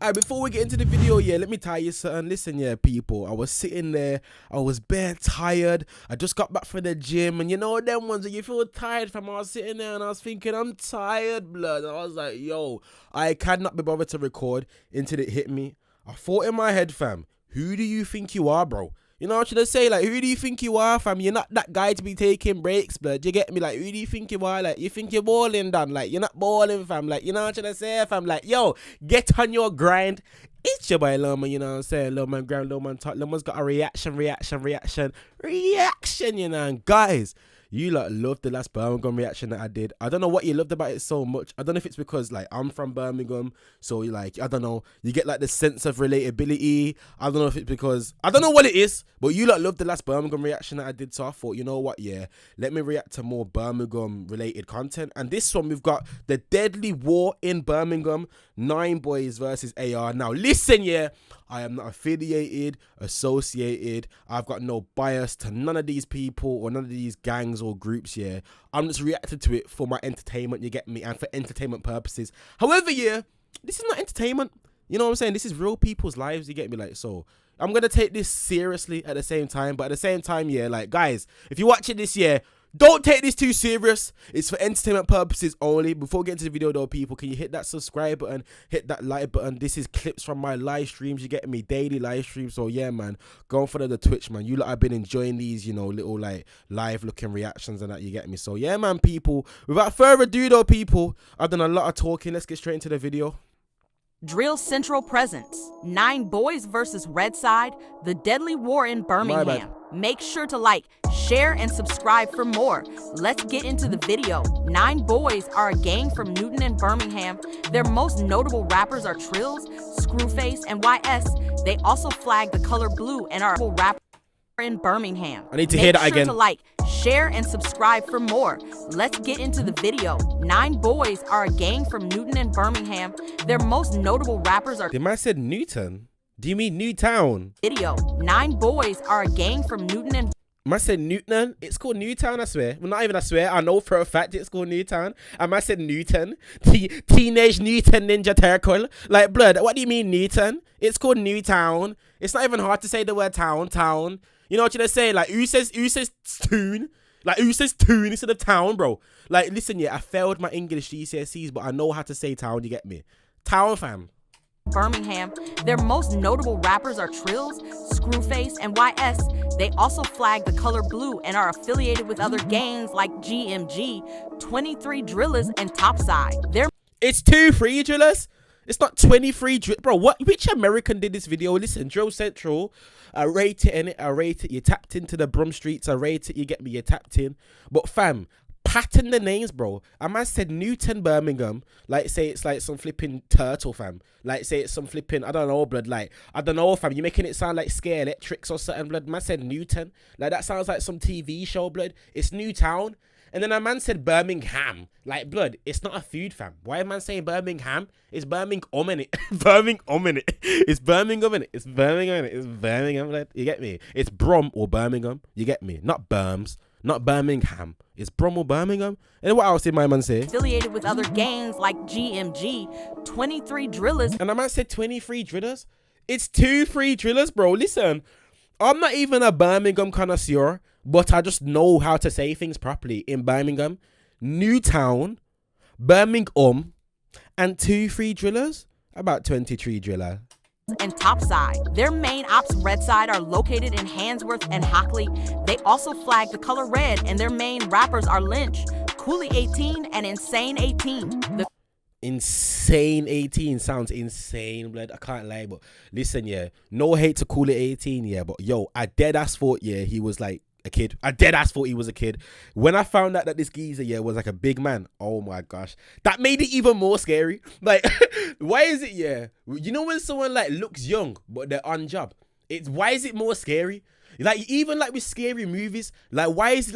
Alright, before we get into the video, yeah, let me tell you something. Listen, yeah, people, I was sitting there, I was bare tired. I just got back from the gym, and you know them ones that you feel tired from. I was sitting there and I was thinking, I'm tired, blood. And I was like, yo, I cannot be bothered to record until it hit me. I thought in my head, fam, who do you think you are, bro? You know what should I say? Like, who do you think you are, fam? You're not that guy to be taking breaks, blood. You get me? Like, who do you think you are? Like, you think you're balling, done? Like, you're not balling, fam. Like, you know what should I say, fam? Like, yo, get on your grind. It's your boy Loma, you know what I'm saying? Loma grind, Loma talk. Loma's got a reaction, you know. And guys, you lot loved the last Birmingham reaction that I did. I don't know what you loved about it so much. I don't know if it's because, like, I'm from Birmingham, so, like, I don't know, you get, like, the sense of relatability. I don't know if it's because, I don't know what it is, but you lot loved the last Birmingham reaction that I did, so I thought, you know what, yeah, let me react to more Birmingham-related content. And this one, we've got the Deadly War in Birmingham, 9 boys versus AR. Now, listen, yeah, I am not affiliated, associated. I've got no bias to none of these people or none of these gangs or groups, yeah. I'm just reacting to it for my entertainment, you get me, and for entertainment purposes. However, yeah, this is not entertainment. You know what I'm saying? This is real people's lives, you get me? Like, so I'm going to take this seriously at the same time, but at the same time, yeah, like, guys, if you're watching this, yeah, don't take this too serious. It's for entertainment purposes only. Before we get into the video though, people, can you hit that subscribe button, hit that like button? This is clips from my live streams. You get me? Daily live streams. So yeah, man, go and follow the Twitch, man. You lot have been enjoying these, you know, little like live looking reactions and that, you get me? So yeah, man, people, without further ado though, people, I've done a lot of talking. Let's get straight into the video. Drill Central presents 9 boys versus Red Side, the Deadly War in Birmingham. Make sure to like, share, and subscribe for more. Let's get into the video. 9 boys are a gang from Newton and Birmingham. Their most notable rappers are Trills, Screwface, and YS. They also flag the color blue and are a rapper in Birmingham. I need to hear that again. Make sure to like, share, and subscribe for more. Let's get into the video. 9 boys are a gang from Newton and Birmingham. Their most notable rappers are... The man said Newton. Do you mean Newtown? Video. 9 boys are a gang from Newton and... I said Newton. It's called Newtown, I swear. Well, not even I swear. I know for a fact it's called Newtown. I said Newton. Teenage Newton Ninja Turtle. Like, blood, what do you mean Newton? It's called Newtown. It's not even hard to say the word town. You know what you're saying? Like, who says tune? Like, who says tune instead of town, bro? Like, listen, yeah, I failed my English GCSEs, but I know how to say town, you get me? Town, fam. Birmingham. Their most notable rappers are Trills, Screwface, and YS. They also flag the color blue and are affiliated with other gangs like GMG, 23 Drillers, and Topside. It's 2-3 Drillers. It's not 23 bro. What? Which American did this video? Listen, Drill Central. I rate it, innit? I rate it. You tapped into the Brum Streets. I rate it. You get me? You tapped in. But fam, pattern the names, bro. A man said Newton, Birmingham. Like, say it's like some flipping turtle, fam. Like, say it's some flipping, I don't know, blood. Like, I don't know, fam. You're making it sound like Scare Electrics or something, blood. Man said Newton. Like, that sounds like some TV show, blood. It's Newtown. And then a man said Birmingham. Like, blood, it's not a food, fam. Why a man saying Birmingham? It's Birmingham, innit? Birmingham, innit? It's Birmingham, innit? It's Birmingham, innit? It's Birmingham, blood. You get me? It's Brum or Birmingham. You get me? Not Birms. Not Birmingham. It's Brum or Birmingham. And what else did my man say? Affiliated with other gangs like GMG, 23 Drillers. And a man said 23 Drillers? It's 2-3 Drillers, bro. Listen, I'm not even a Birmingham connoisseur, but I just know how to say things properly in Birmingham. Newtown, Birmingham, and 2-3 Drillers. About 23 Driller. And Topside. Their main ops, Red Side, are located in Handsworth and Hockley. They also flag the color red, and their main rappers are Lynch, Cooley 18, and Insane 18. Insane 18 sounds insane, blood. I can't lie, but listen, yeah, no hate to Cooley 18, yeah, but yo, I dead ass thought, yeah, he was like a kid. I dead ass thought he was a kid. When I found out that this geezer, yeah, was like a big man, oh my gosh, that made it even more scary. Like, why is it, yeah, you know when someone like looks young but they're on job, why is it more scary? Like, even like with scary movies, like, why is it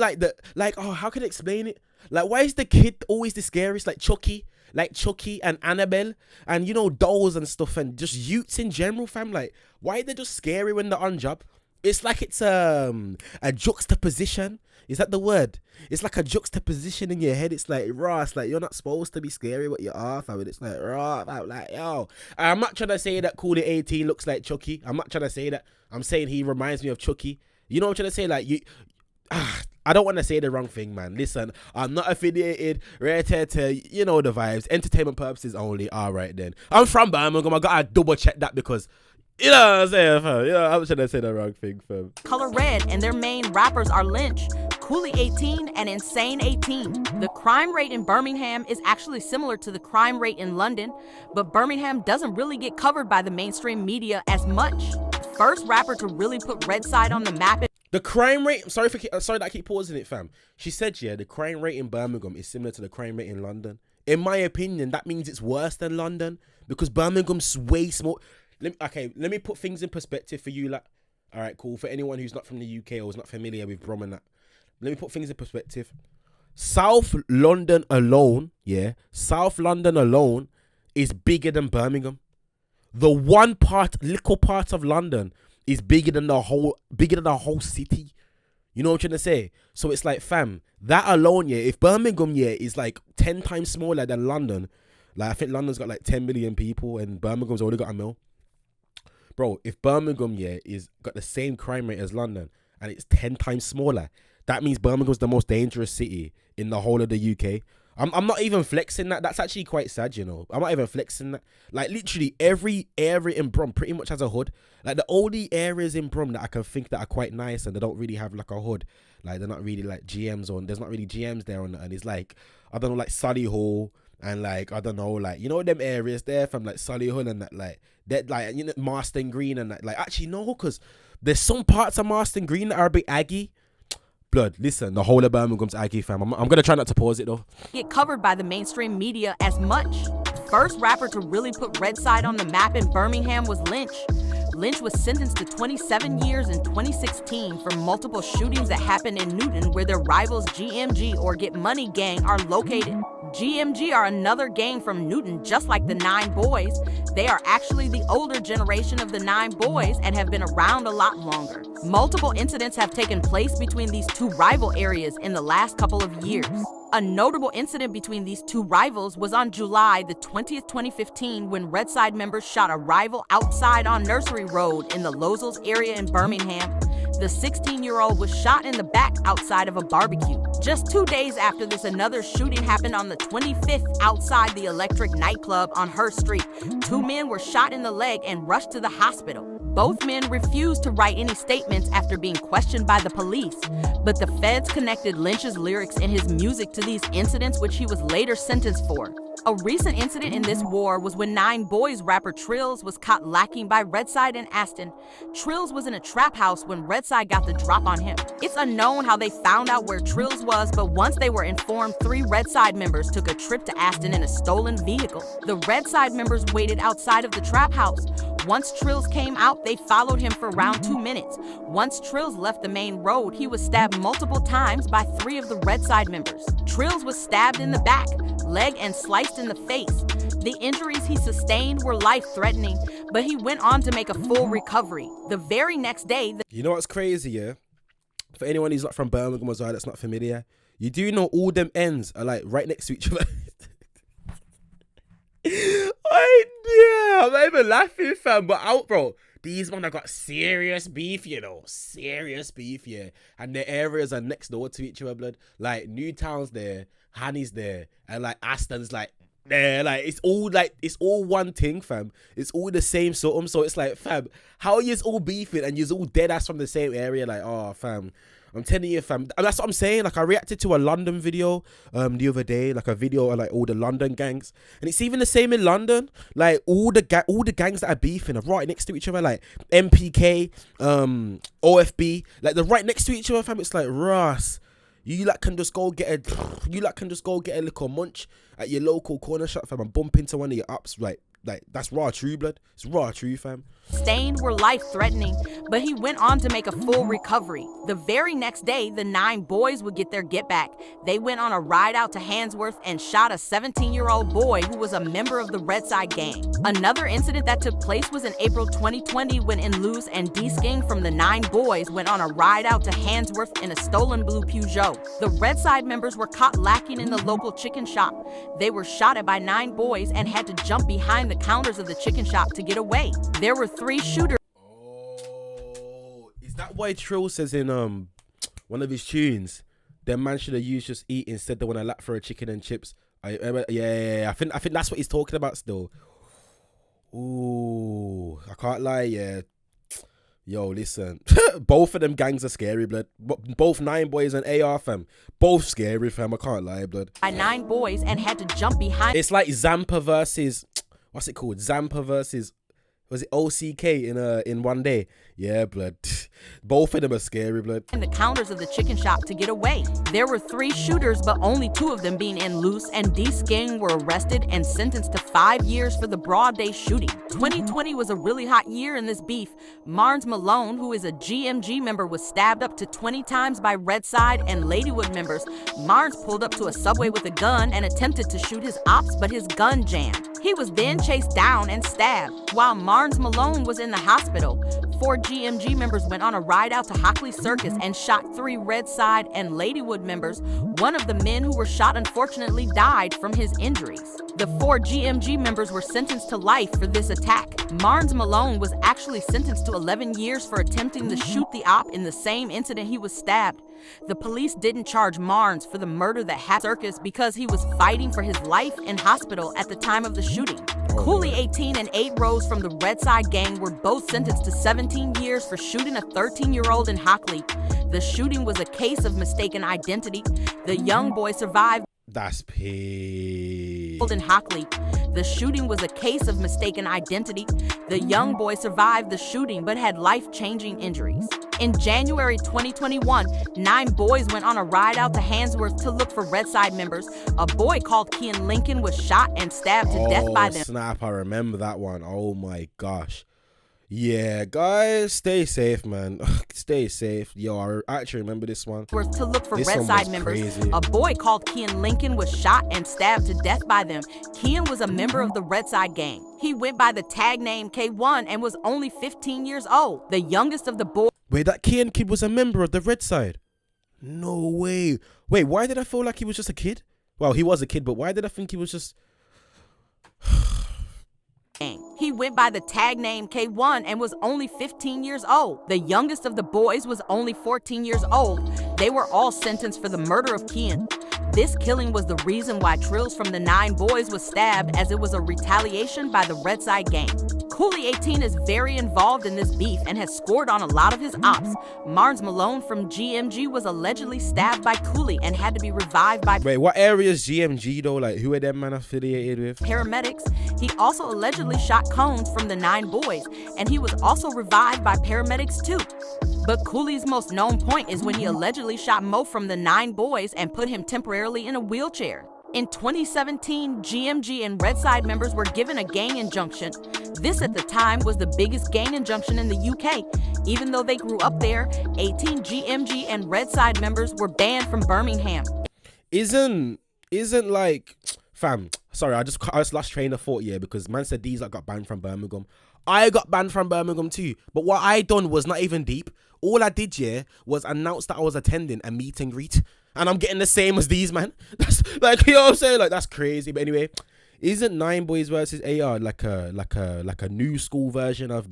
like oh, how can I explain it? Like, why is the kid always the scariest? Like Chucky and Annabelle and, you know, dolls and stuff, and just youths in general, fam. Like, why are they just scary when they're on job? It's like it's a juxtaposition. Is that the word? It's like a juxtaposition in your head. It's like, raw, it's like you're not supposed to be scary, but you are, fam. It's like, raw, like, yo. I'm not trying to say that Cool 18 looks like Chucky. I'm not trying to say that. I'm saying he reminds me of Chucky. You know what I'm trying to say? Like, I don't want to say the wrong thing, man. Listen, I'm not affiliated, you know the vibes. Entertainment purposes only. All right, then. I'm from Birmingham. I got to double check that because, you know what I'm saying, fam? You know, I'm trying to say the wrong thing, fam. Color Red, and their main rappers are Lynch, Cooley 18, and Insane 18. The crime rate in Birmingham is actually similar to the crime rate in London, but Birmingham doesn't really get covered by the mainstream media as much. First rapper to really put Redside on the map. The crime rate, sorry that I keep pausing it, fam. She said, yeah, the crime rate in Birmingham is similar to the crime rate in London. In my opinion, that means it's worse than London because Birmingham's way small. Let me put things in perspective for you, like, all right, cool. For anyone who's not from the UK or is not familiar with Brum and that, let me put things in perspective. South London alone, South London alone is bigger than Birmingham. The little part of London is bigger than the whole city. You know what I'm trying to say? So it's like, fam, that alone, if Birmingham, is like 10 times smaller than London, like I think London's got like 10 million people and Birmingham's only got 1 mil. Bro, if Birmingham, is got the same crime rate as London and it's 10 times smaller, that means Birmingham's the most dangerous city in the whole of the UK. I'm not even flexing that. That's actually quite sad, you know. I'm not even flexing that. Like, literally every area in Brum pretty much has a hood. Like, the only areas in Brum that I can think that are quite nice and they don't really have, like, a hood. Like, they're not really, like, GMs on. There's not really GMs there on. And it's, like, I don't know, like, Solihull and, like, I don't know, like, you know them areas there from, like, Solihull and that, like, that, like, you know, Marston Green and that. Like, actually, no, because there's some parts of Marston Green that are a bit aggy. Blood, listen, the whole of Birmingham's aggy, fam. I'm going to try not to pause it, though. Get covered by the mainstream media as much. First rapper to really put Redside on the map in Birmingham was Lynch. Lynch was sentenced to 27 years in 2016 for multiple shootings that happened in Newton where their rivals GMG or Get Money gang are located. GMG are another gang from Newton, just like the 9 Boys. They are actually the older generation of the 9 Boys and have been around a lot longer. Multiple incidents have taken place between these two rival areas in the last couple of years. A notable incident between these two rivals was on July the 20th, 2015, when Redside members shot a rival outside on Nursery Road in the Lozells area in Birmingham. The 16-year-old was shot in the back outside of a barbecue. Just 2 days after this, another shooting happened on the 25th outside the Electric nightclub on Her Street. 2 men were shot in the leg and rushed to the hospital. Both men refused to write any statements after being questioned by the police, but the feds connected Lynch's lyrics and his music to these incidents, which he was later sentenced for. A recent incident in this war was when 9 Boys rapper Trills was caught lacking by Redside and Aston. Trills was in a trap house when Redside got the drop on him. It's unknown how they found out where Trills was, but once they were informed, 3 Redside members took a trip to Aston in a stolen vehicle. The Redside members waited outside of the trap house. Once Trills came out, they followed him for around 2 minutes. Once Trills left the main road, he was stabbed multiple times by 3 of the Redside members. Trills was stabbed in the back, leg, and sliced in the face. The injuries he sustained were life-threatening, but he went on to make a full recovery. The very next day... You know what's crazy, yeah? For anyone who's not from Birmingham as well that's not familiar, you do know all them ends are like right next to each other. I'm not even laughing, fam, but bro, these men have got serious beef, you know, serious beef, yeah, and the areas are next door to each other, blood. Like NEWTOWN's there, Hanny's there, and like Aston's like there, like it's all one thing, fam. It's all the same something. So it's like, fam, how are you all beefing and you're all dead ass from the same area? Like, oh, fam. I'm telling you, fam. And that's what I'm saying. Like, I reacted to a London video the other day, like a video of like all the London gangs, and it's even the same in London. Like all the gangs that are beefing are right next to each other. Like MPK, OFB, like they're right next to each other, fam. It's like, Ross, you can just go get a little munch at your local corner shop, fam, and bump into one of your ups, like like that's raw true blood. It's raw true, fam. Stained were life-threatening, but he went on to make a full recovery. The very next day, the 9 boys would get their get back. They went on a ride out to HANDSWORTH and shot a 17-year-old boy who was a member of the Red Side gang. Another incident that took place was in April 2020 when Loose and D-Sking from the 9 boys went on a ride out to HANDSWORTH in a stolen blue Peugeot. The Red Side members were caught lacking in the local chicken shop. They were shot at by 9 boys and had to jump behind the counters of the chicken shop to get away. There were 3 shooters. Oh, is that why Trill says in one of his tunes, them man should have used just eat instead they want to lap for a chicken and chips? Yeah. I think that's what he's talking about still. Ooh, I can't lie, yeah. Yo, listen, both of them gangs are scary, blood. Both 9 boys and AR, fam. Both scary, fam. I can't lie, blood. By 9 boys and had to jump behind. It's like Zampa versus, what's it called? Zampa versus, was it OCK in one day? Yeah, blood. Both of them are scary, blood. In the counters of the chicken shop to get away. There were 3 shooters, but only 2 of them being Loose and D-Sking were arrested and sentenced to 5 years for the broad day shooting. 2020 was a really hot year in this beef. Marnes Malone, who is a GMG member, was stabbed up to 20 times by Red Side and Ladywood members. Marnes pulled up to a subway with a gun and attempted to shoot his ops, but his gun jammed. He was then chased down and stabbed. While Marnes Malone was in the hospital, 4 GMG members went on a ride out to Hockley Circus and shot 3 Red Side and Ladywood members. One of the men who were shot unfortunately died from his injuries. The 4 GMG members were sentenced to life for this attack. Marnes Malone was actually sentenced to 11 years for attempting to shoot the op in the same incident he was stabbed. The police didn't charge Marnes for the murder that happened at Circus because he was fighting for his life in hospital at the time of the shooting. Cooley 18 and 8 Rose from the Red Side gang were both sentenced to 17 years for shooting a 13-year-old in Hockley. The shooting was a case of mistaken identity. The young boy survived. That's peak. In Hockley, the shooting was a case of mistaken identity. The young boy survived the shooting but had life-changing injuries. In January 2021, 9 boys went on a ride out to HANDSWORTH to look for Red Side members. A boy called Kean Lincoln was shot and stabbed to death by them. Snap, I remember that one. Oh my gosh. Yeah, guys, stay safe, man. Stay safe. Yo, I actually remember this one. To look for Red Side members. Crazy. A boy called Kean Lincoln was shot and stabbed to death by them. Kean was a member of the Red Side gang. He went by the tag name K1 and was only 15 years old. The youngest of the boys. Wait, that Kean kid was a member of the Red Side? No way. Wait, why did I feel like he was just a kid? Well, he was a kid, but why did I think he was just... He went by the tag name K1 and was only 15 years old. The youngest of the boys was only 14 years old. They were all sentenced for the murder of Kean. This killing was the reason why Trills from the 9 boys was stabbed, as it was a retaliation by the Red Side gang. Cooley 18 is very involved in this beef and has scored on a lot of his ops. Marnes Malone from GMG was allegedly stabbed by Cooley and had to be revived by... Wait, what area is GMG though? Like, who are them man affiliated with? Paramedics. He also allegedly shot Cones from the 9 boys, and he was also revived by paramedics too. But Cooley's most known point is when he allegedly shot Mo from the 9 boys and put him temporarily in a wheelchair. In 2017, GMG and Red Side members were given a gang injunction. This at the time was the biggest gang injunction in the UK. Even though they grew up there, 18 GMG and Red Side members were banned from Birmingham. Isn't like, fam, sorry, I just lost train of thought, yeah, because man said these got banned from Birmingham. I got banned from Birmingham too, but what I done was not even deep. All I did, yeah, was announce that I was attending a meet and greet, and I'm getting the same as these, man. That's like, you know what I'm saying? Like, that's crazy. But anyway, isn't 9 boys versus AR like a new school version of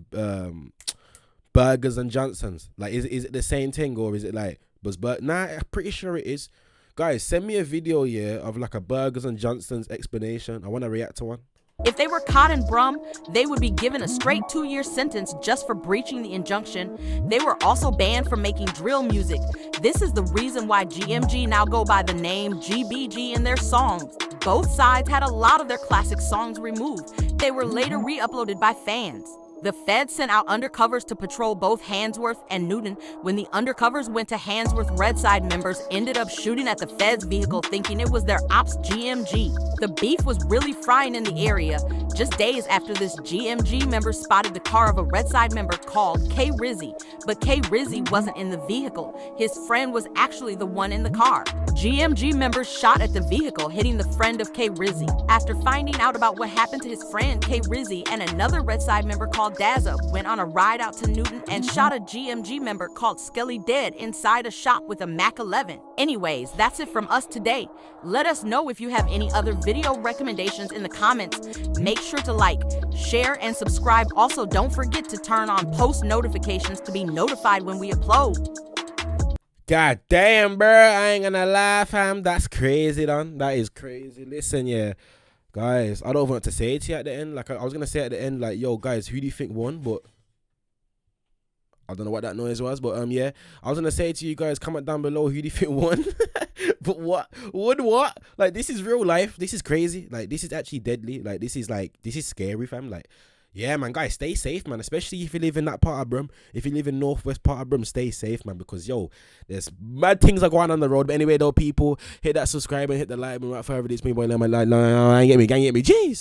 Burgers and Johnsons? Like, is it the same thing, or is it like nah, I'm pretty sure it is. Guys, send me a video, yeah, of like a Burgers and Johnsons explanation. I want to react to one. If they were caught in Brum, they would be given a straight 2-year sentence just for breaching the injunction. They were also banned from making drill music. This is the reason why GMG now go by the name GBG in their songs. Both sides had a lot of their classic songs removed. They were later re-uploaded by fans. The feds sent out undercovers to patrol both Handsworth and Newton. When the undercovers went to Handsworth, Red Side members ended up shooting at the feds' vehicle thinking it was their ops GMG. The beef was really frying in the area. Just days after this, GMG members spotted the car of a Red Side member called K Rizzy, but K Rizzy wasn't in the vehicle. His friend was actually the one in the car. GMG members shot at the vehicle, hitting the friend of K Rizzy. After finding out about what happened to his friend K Rizzy, and another Red Side member called Dazza went on a ride out to Newton and shot a GMG member called Skelly dead inside a shop with a Mac 11. Anyways, that's it from us today. Let us know if you have any other video recommendations in the comments. Make sure to like, share, and subscribe. Also, don't forget to turn on post notifications to be notified when we upload. God damn, bro. I ain't gonna lie, fam. That's crazy, done. That is crazy. Listen, yeah. Guys, I don't know what to say to you at the end. Like, I was going to say at the end, like, yo, guys, who do you think won? But I don't know what that noise was. But, yeah, I was going to say to you guys, comment down below, who do you think won? But what? What? Like, this is real life. This is crazy. Like, this is actually deadly. Like, this is scary, fam. Like, yeah, man, guys, stay safe, man. Especially if you live in that part of Brum. If you live in northwest part of Brum, stay safe, man. Because, yo, there's mad things are going on the road. But anyway, though, people, hit that subscribe and hit the like. And without further ado, it's me, boy, get me. Jeez.